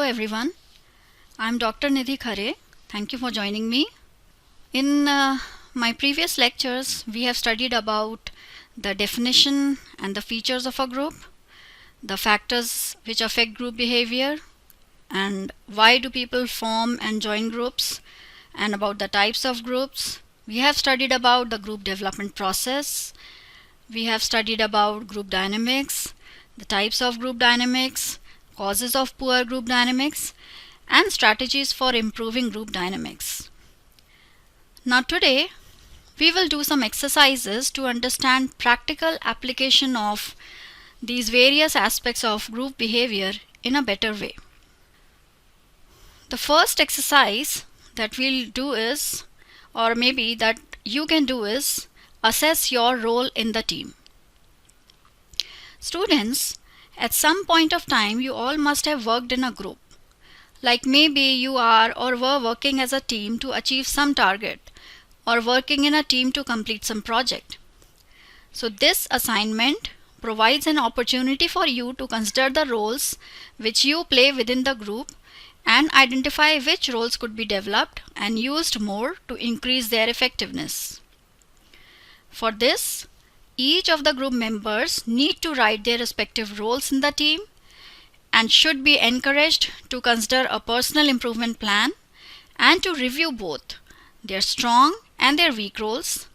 everyone. I'm Dr. Nidhi Khare. Thank you for joining me. In my previous lectures, we have studied about the definition and the features of a group, the factors which affect group behavior, and why do people form and join groups, and about the types of groups. We have studied about the group development process. We have studied about group dynamics, the types of group dynamics, causes of poor group dynamics, and strategies for improving group dynamics. Now today we will do some exercises to understand practical application of these various aspects of group behavior in a better way. The first exercise that we'll do is, or maybe that you can do, is assess your role in the team. Students, at some point of time you all must have worked in a group. Like maybe you are or were working as a team to achieve some target, or working in a team to complete some project. So this assignment provides an opportunity for you to consider the roles which you play within the group and identify which roles could be developed and used more to increase their effectiveness. For this, each of the group members need to write their respective roles in the team and should be encouraged to consider a personal improvement plan and to review both their strong and their weak roles,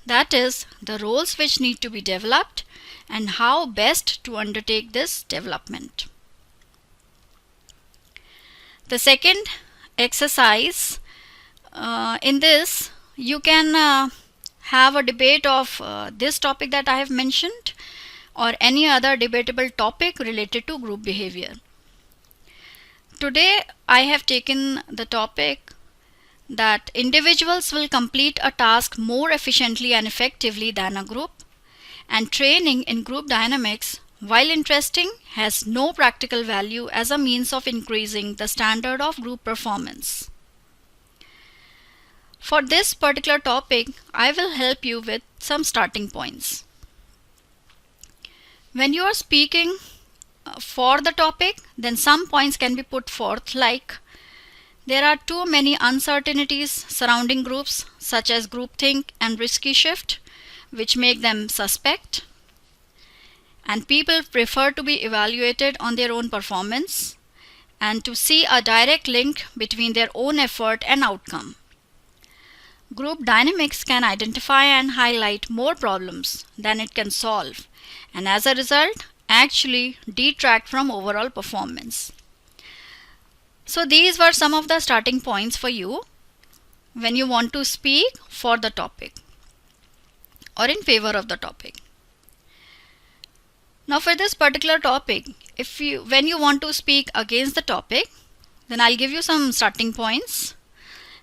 that is, the roles which need to be developed and how best to undertake this development. The second exercise, in this you can have a debate of this topic that I have mentioned or any other debatable topic related to group behavior. Today I have taken the topic that individuals will complete a task more efficiently and effectively than a group, and training in group dynamics, while interesting, has no practical value as a means of increasing the standard of group performance. For this particular topic, I will help you with some starting points. When you are speaking for the topic, then some points can be put forth, like there are too many uncertainties surrounding groups, such as groupthink and risky shift, which make them suspect, and people prefer to be evaluated on their own performance and to see a direct link between their own effort and outcome. Group dynamics can identify and highlight more problems than it can solve, and as a result actually detract from overall performance. So these were some of the starting points for you when you want to speak for the topic or in favor of the topic. Now for this particular topic, when you want to speak against the topic, then I'll give you some starting points,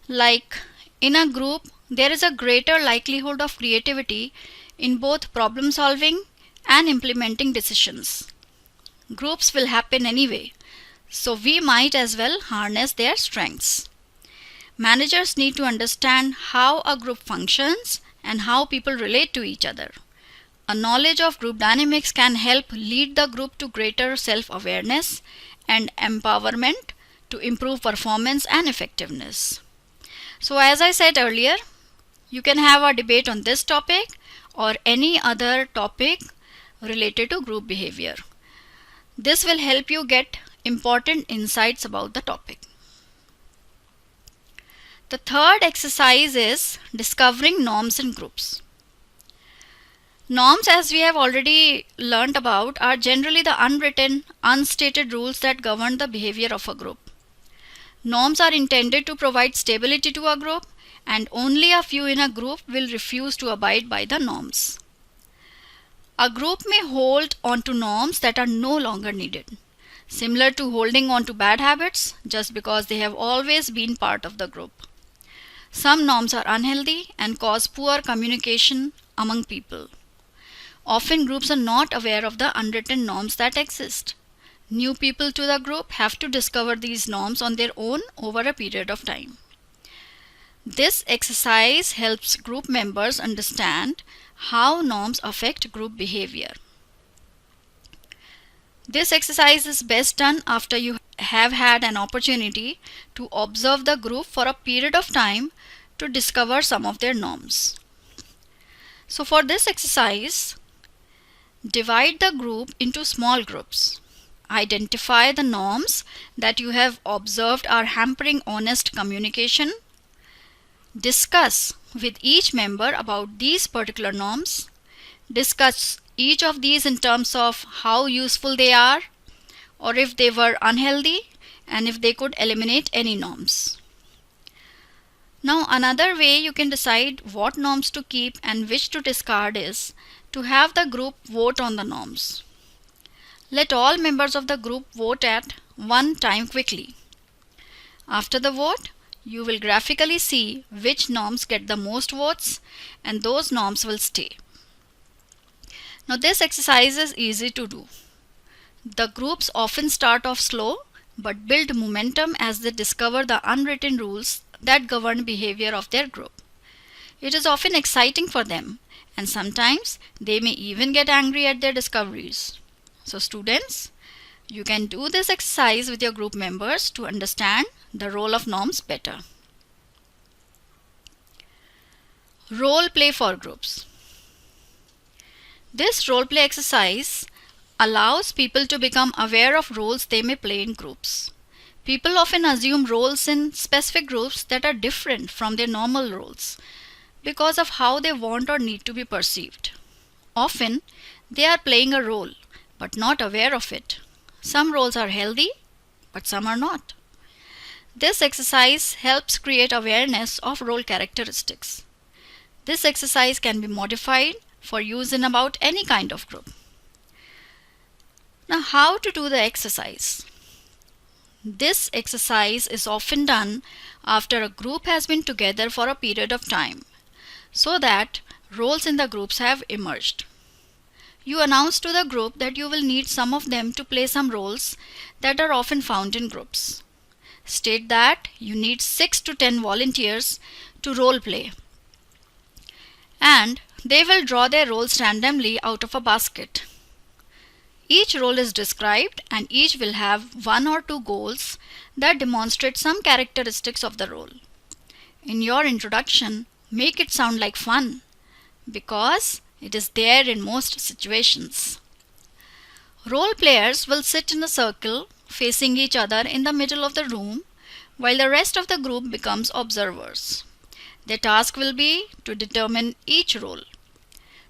like in a group there is a greater likelihood of creativity in both problem solving and implementing decisions. Groups will happen anyway, so we might as well harness their strengths. Managers need to understand how a group functions and how people relate to each other. A knowledge of group dynamics can help lead the group to greater self-awareness and empowerment to improve performance and effectiveness. So as I said earlier, you can have a debate on this topic or any other topic related to group behavior. This will help you get important insights about the topic. The third exercise is discovering norms in groups. Norms, as we have already learned about, are generally the unwritten, unstated rules that govern the behavior of a group. Norms are intended to provide stability to a group, and only a few in a group will refuse to abide by the norms. A group may hold on to norms that are no longer needed, similar to holding on to bad habits just because they have always been part of the group. Some norms are unhealthy and cause poor communication among people. Often groups are not aware of the unwritten norms that exist. New people to the group have to discover these norms on their own over a period of time. This exercise helps group members understand how norms affect group behavior. This exercise is best done after you have had an opportunity to observe the group for a period of time to discover some of their norms. So for this exercise, divide the group into small groups. Identify the norms that you have observed are hampering honest communication. Discuss with each member about these particular norms. Discuss each of these in terms of how useful they are, or if they were unhealthy, and if they could eliminate any norms. Now another way you can decide what norms to keep and which to discard is to have the group vote on the norms. Let all members of the group vote at one time quickly. After the vote, you will graphically see which norms get the most votes, and those norms will stay. Now this exercise is easy to do. The groups often start off slow but build momentum as they discover the unwritten rules that govern behavior of their group. It is often exciting for them, and sometimes they may even get angry at their discoveries. So students, you can do this exercise with your group members to understand the role of norms better. Role play for groups. This role play exercise allows people to become aware of roles they may play in groups. People often assume roles in specific groups that are different from their normal roles because of how they want or need to be perceived. Often, they are playing a role but not aware of it. Some roles are healthy, but some are not. This exercise helps create awareness of role characteristics. This exercise can be modified for use in about any kind of group. Now, how to do the exercise? This exercise is often done after a group has been together for a period of time, so that roles in the groups have emerged. You announce to the group that you will need some of them to play some roles that are often found in groups. State that you need 6 to 10 volunteers to role play, and they will draw their roles randomly out of a basket. Each role is described and each will have 1 or 2 goals that demonstrate some characteristics of the role. In your introduction, make it sound like fun, because it is there in most situations. Role players will sit in a circle facing each other in the middle of the room while the rest of the group becomes observers. Their task will be to determine each role.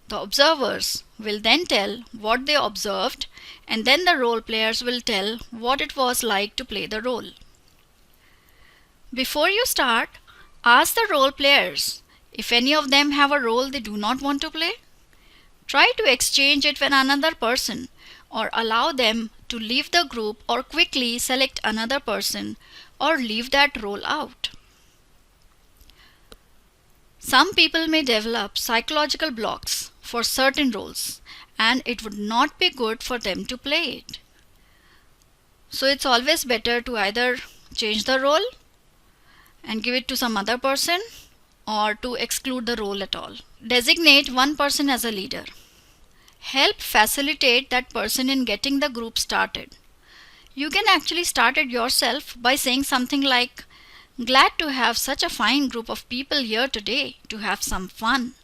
The observers will then tell what they observed, and then the role players will tell what it was like to play the role. Before you start, ask the role players if any of them have a role they do not want to play. Try to exchange it with another person, or allow them to leave the group, or quickly select another person or leave that role out. Some people may develop psychological blocks for certain roles, and it would not be good for them to play it. So it's always better to either change the role and give it to some other person, or to exclude the role at all. Designate one person as a leader. Help facilitate that person in getting the group started. You can actually start it yourself by saying something like, "Glad to have such a fine group of people here today to have some fun.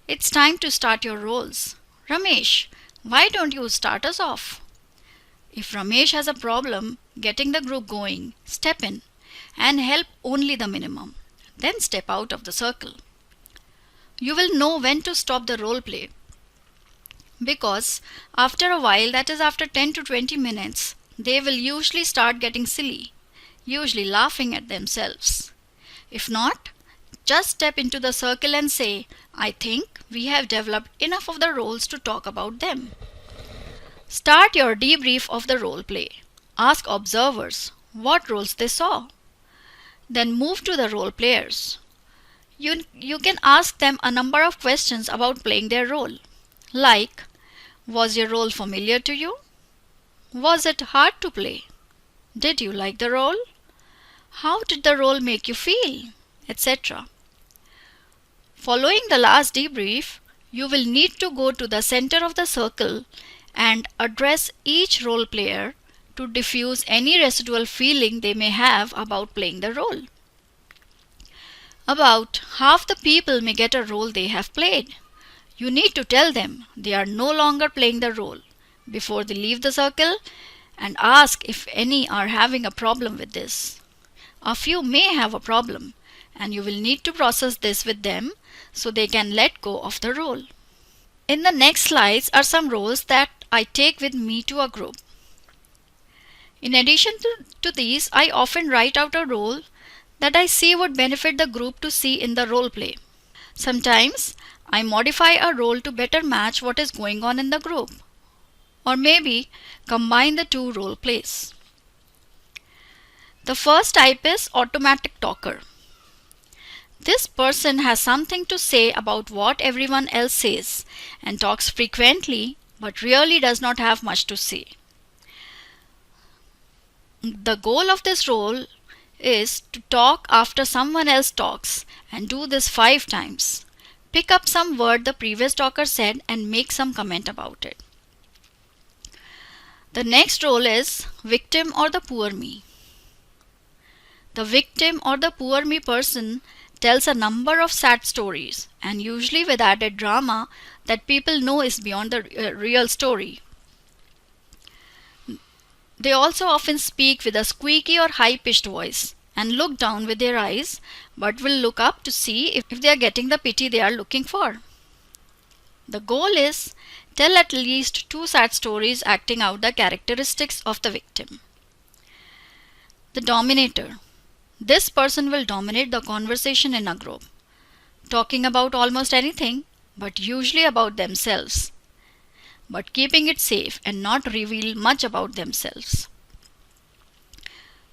It's time to start your roles. Ramesh, why don't you start us off?" If Ramesh has a problem getting the group going, step in and help only the minimum. Then step out of the circle. You will know when to stop the role play, because after a while, that is after 10 to 20 minutes, they will usually start getting silly, usually laughing at themselves. If not, just step into the circle and say, "I think we have developed enough of the roles to talk about them." Start your debrief of the role play. Ask observers what roles they saw. Then move to the role players. You can ask them a number of questions about playing their role, like, was your role familiar to you? Was it hard to play? Did you like the role? How did the role make you feel? Etc. Following the last debrief, you will need to go to the center of the circle and address each role player to diffuse any residual feeling they may have about playing the role. About half the people may get a role they have played. You need to tell them they are no longer playing the role before they leave the circle and ask if any are having a problem with this. A few may have a problem, and you will need to process this with them so they can let go of the role. In the next slides are some roles that I take with me to a group. In addition to these, I often write out a role that I see would benefit the group to see in the role play. Sometimes I modify a role to better match what is going on in the group, or maybe combine the two role plays. The first type is automatic talker. This person has something to say about what everyone else says and talks frequently but really does not have much to say. The goal of this role is to talk after someone else talks and do this 5 times. Pick up some word the previous talker said and make some comment about it. The next role is victim or the poor me. The victim or the poor me person tells a number of sad stories, and usually with added drama that people know is beyond the real story. They also often speak with a squeaky or high-pitched voice and look down with their eyes, but will look up to see if they are getting the pity they are looking for. The goal is tell at least 2 sad stories acting out the characteristics of the victim. The dominator. This person will dominate the conversation in a group, talking about almost anything, but usually about themselves, but keeping it safe and not reveal much about themselves.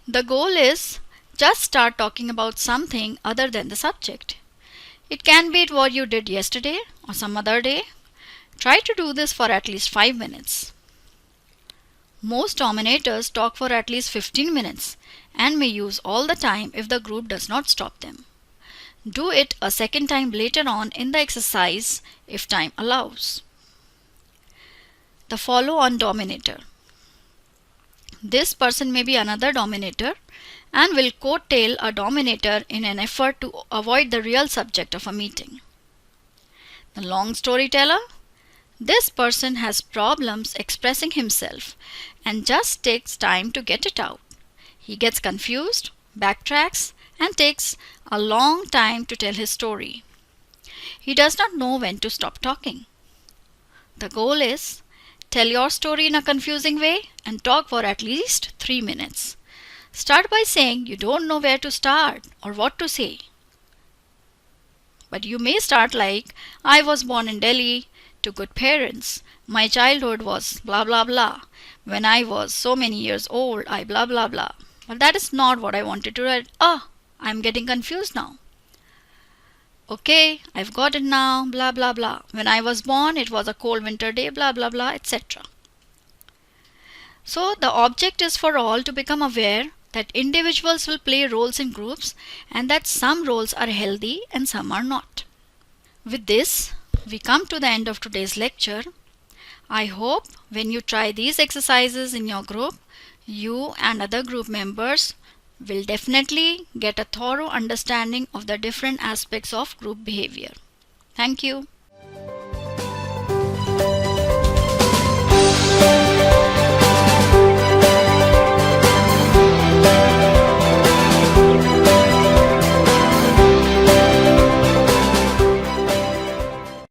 The goal is just start talking about something other than the subject. It can be what you did yesterday or some other day. Try to do this for at least 5 minutes. Most dominators talk for at least 15 minutes and may use all the time if the group does not stop them. Do it a second time later on in the exercise if time allows. The follow-on dominator. This person may be another dominator and will coattail a dominator in an effort to avoid the real subject of a meeting. The long storyteller. This person has problems expressing himself and just takes time to get it out. He gets confused, backtracks, and takes a long time to tell his story. He does not know when to stop talking. The goal is tell your story in a confusing way and talk for at least 3 minutes. Start by saying you don't know where to start or what to say. But you may start like, I was born in Delhi to good parents. My childhood was blah blah blah. When I was so many years old, I blah blah blah. But that is not what I wanted to write. I'm getting confused now. Okay, I've got it now, blah blah blah. When I was born, it was a cold winter day, blah blah blah, etc. So the object is for all to become aware that individuals will play roles in groups and that some roles are healthy and some are not. With this, we come to the end of today's lecture. I hope when you try these exercises in your group, you and other group members will definitely get a thorough understanding of the different aspects of group behavior. Thank you.